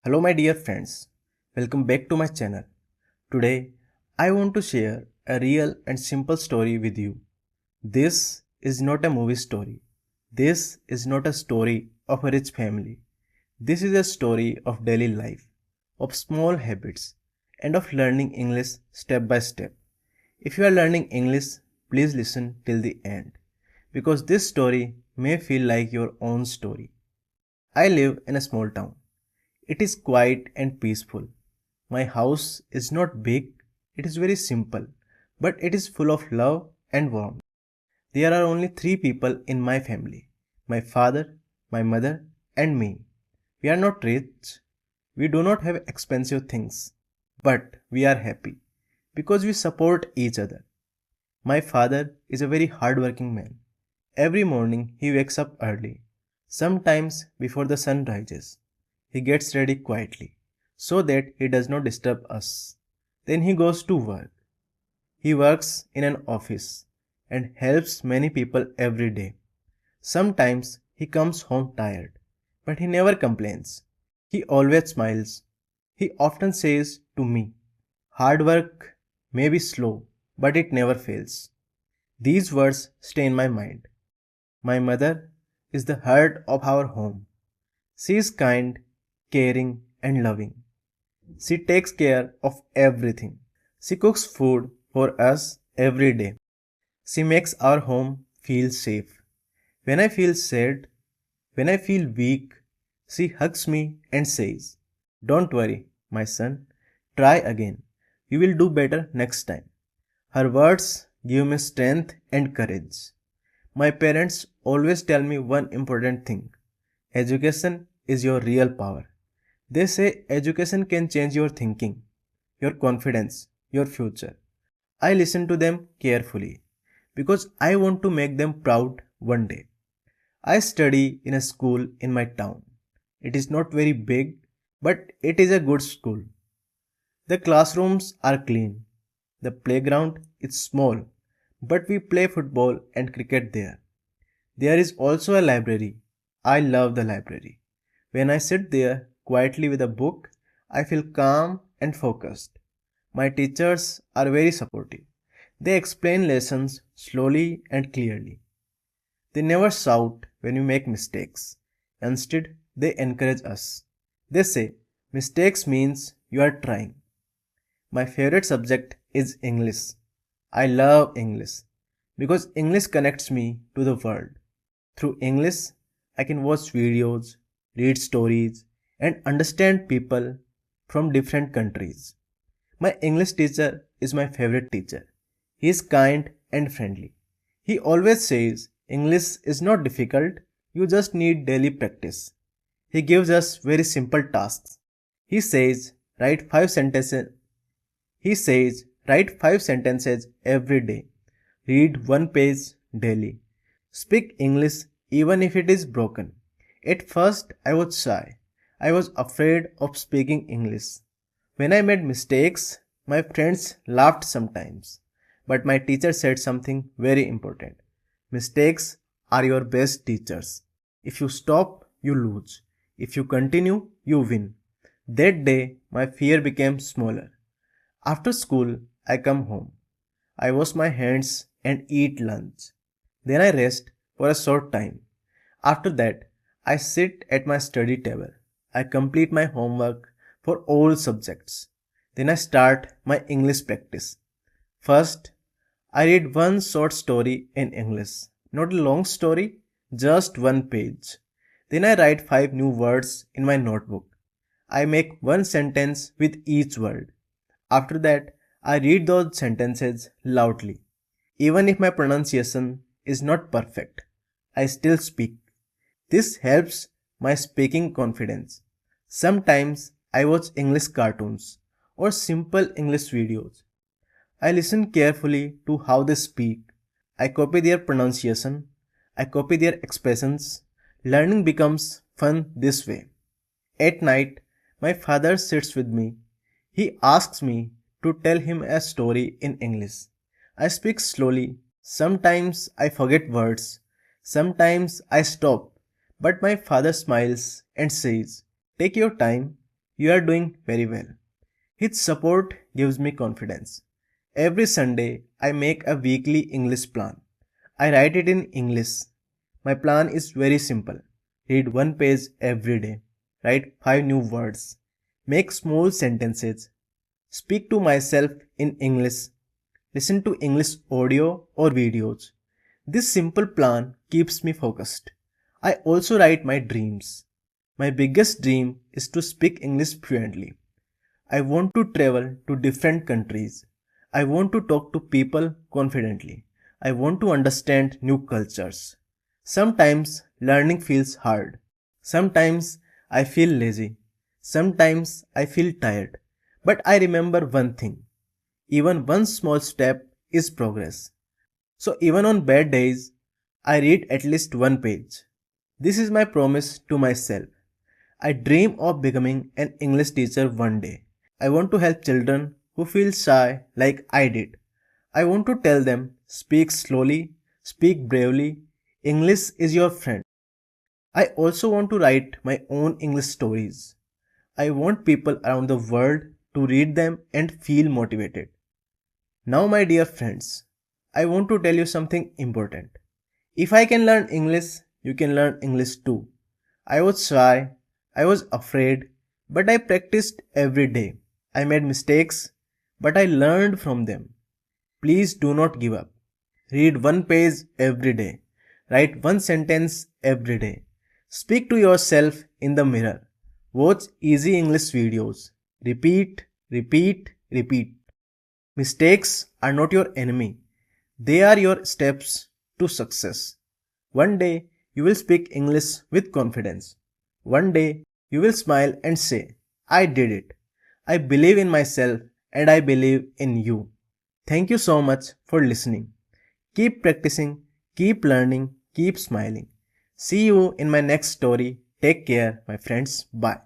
Hello my dear friends, welcome back to my channel. Today I want to share a real and simple story with you. This is not a movie story. This is not a story of a rich family. This is a story of daily life, of small habits, and of learning English step by step. If you are learning English, please listen till the end because this story may feel like your own story. I live in a small town. It is quiet and peaceful. My house is not big, it is very simple, but it is full of love and warmth. There are only three people in my family: my father, my mother, and me. We are not rich, we do not have expensive things, but we are happy because we support each other. My father is a very hardworking man. Every morning he wakes up early, sometimes before the sun rises. He gets ready quietly so that he does not disturb us. Then he goes to work. He works in an office and helps many people every day. Sometimes he comes home tired, but he never complains. He always smiles. He often says to me, "Hard work may be slow, but it never fails." These words stay in my mind. My mother is the heart of our home. She is kind, caring, and loving. She takes care of everything. She cooks food for us every day. She makes our home feel safe. When I feel sad, when I feel weak, she hugs me and says, "Don't worry, my son. Try again. You will do better next time." Her words give me strength and courage. My parents always tell me one important thing: education is your real power. They say education can change your thinking, your confidence, your future. I listen to them carefully because I want to make them proud one day. I study in a school in my town. It is not very big, but it is a good school. The classrooms are clean. The playground is small, but we play football and cricket there. There is also a library. I love the library. When I sit there quietly with a book, I feel calm and focused. My teachers are very supportive. They explain lessons slowly and clearly. They never shout when we make mistakes. Instead, they encourage us. They say, "Mistakes means you are trying." My favorite subject is English. I love English because English connects me to the world. Through English, I can watch videos, read stories, and understand people from different countries. My English teacher is my favorite teacher. He is kind and friendly. He always says English is not difficult, you just need daily practice. He gives us very simple tasks. He says write 5 sentences. He says write 5 sentences every day. Read one page daily. Speak English even if it is broken. At first, I was shy. I was afraid of speaking English. When I made mistakes, my friends laughed sometimes. But my teacher said something very important. Mistakes are your best teachers. If you stop, you lose. If you continue, you win. That day, my fear became smaller. After school, I come home. I wash my hands and eat lunch. Then I rest for a short time. After that, I sit at my study table. I complete my homework for all subjects. Then I start my English practice. First, I read one short story in English. Not a long story, just one page. Then I write 5 new words in my notebook. I make one sentence with each word. After that, I read those sentences loudly. Even if my pronunciation is not perfect, I still speak. This helps my speaking confidence. Sometimes I watch English cartoons or simple English videos. I listen carefully to how they speak. I copy their pronunciation. I copy their expressions. Learning becomes fun this way. At night, my father sits with me. He asks me to tell him a story in English. I speak slowly. Sometimes I forget words. Sometimes I stop. But my father smiles and says, "Take your time." You are doing very well. His support gives me confidence. Every Sunday, I make a weekly English plan. I write it in English. My plan is very simple. Read one page every day. Write 5 new words. Make small sentences. Speak to myself in English. Listen to English audio or videos. This simple plan keeps me focused. I also write my dreams. My biggest dream is to speak English fluently. I want to travel to different countries. I want to talk to people confidently. I want to understand new cultures. Sometimes learning feels hard. Sometimes I feel lazy. Sometimes I feel tired. But I remember one thing. Even one small step is progress. So even on bad days, I read at least one page. This is my promise to myself. I dream of becoming an English teacher one day. I want to help children who feel shy like I did. I want to tell them, speak slowly, speak bravely. English is your friend. I also want to write my own English stories. I want people around the world to read them and feel motivated. Now, my dear friends, I want to tell you something important. If I can learn English, you can learn English too. I was shy, I was afraid, but I practiced every day. I made mistakes, but I learned from them. Please do not give up. Read one page every day. Write one sentence every day. Speak to yourself in the mirror. Watch easy English videos. Repeat, repeat, repeat. Mistakes are not your enemy. They are your steps to success. One day you will speak English with confidence. One day you will smile and say, I did it. I believe in myself and I believe in you. Thank you so much for listening. Keep practicing, keep learning, keep smiling. See you in my next story. Take care, my friends. Bye.